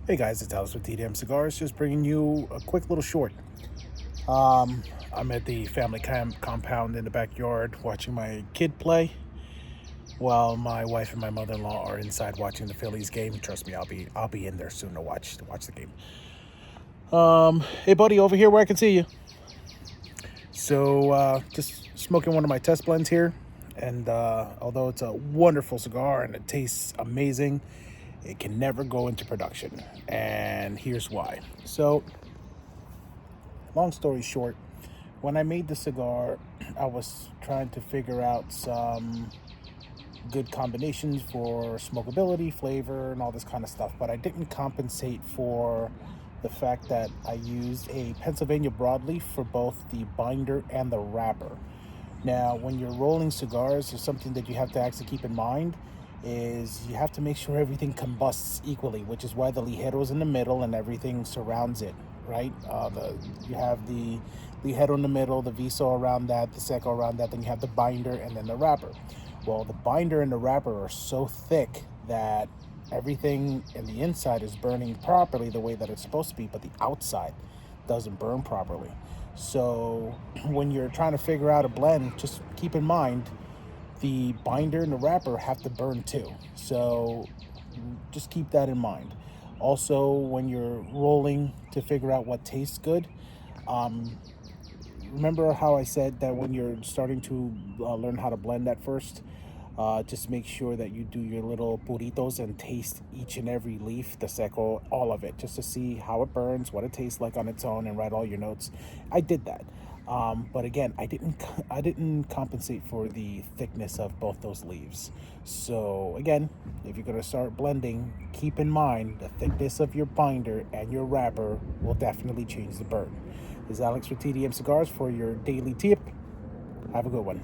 Hey guys, it's Alex with TDM Cigars, just bringing you a quick little short. Um, I'm at the family compound in the backyard watching my kid play, while my wife and my mother-in-law are inside watching the Phillies game. Trust me, I'll be in there soon to watch the game. Hey buddy, over here where I can see you. So just smoking one of my test blends here, and although it's a wonderful cigar and it tastes amazing, it can never go into production, and here's why. So long story short, when I made the cigar, I was trying to figure out some good combinations for smokability, flavor, and all this kind of stuff, but I didn't compensate for the fact that I used a Pennsylvania Broadleaf for both the binder and the wrapper. Now, when you're rolling cigars, there's something that you have to actually keep in mind is you have to make sure everything combusts equally, which is why the ligero is in the middle and everything surrounds it, right? You have the ligero in the middle, the viso around that, the seco around that, then you have the binder and then the wrapper. Well, the binder and the wrapper are so thick that everything in the inside is burning properly the way that it's supposed to be, but the outside doesn't burn properly. So when you're trying to figure out a blend, just keep in mind the binder and the wrapper have to burn too. So just keep that in mind. Also, when you're rolling to figure out what tastes good, um, remember how I said that when you're starting to learn how to blend at first, just make sure that you do your little puritos and taste each and every leaf, the seco, all of it, just to see how it burns, what it tastes like on its own, and write all your notes. I did that, but again, I didn't compensate for the thickness of both those leaves. So again, if you're gonna start blending, keep in mind the thickness of your binder and your wrapper will definitely change the burn. This is Alex for TDM Cigars for your daily tip. Have a good one.